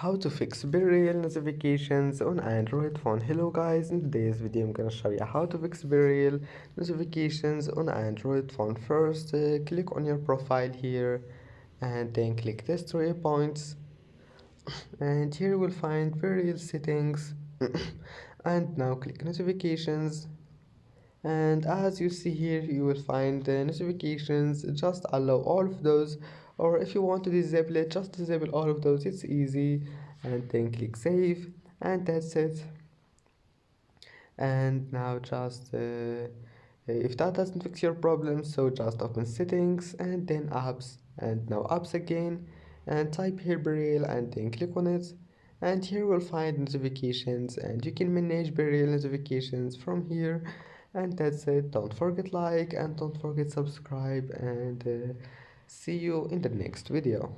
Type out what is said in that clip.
How to fix Bereal notifications on Android phone. Hello guys, in today's video I'm gonna show you how to fix Bereal notifications on Android phone. First, click on your profile here and then click test 3 points, and here you will find Bereal settings and now click notifications. And as you see here, you will find the notifications. Just allow all of those, or if you want to disable it, just disable all of those. It's easy. And then click save, and that's it. And now just if that doesn't fix your problem, so just open settings and then apps, and now apps again, and type here Bereal and then click on it. And here we'll find notifications, and you can manage Bereal notifications from here. And that's it. Don't forget like and don't forget subscribe, and see you in the next video.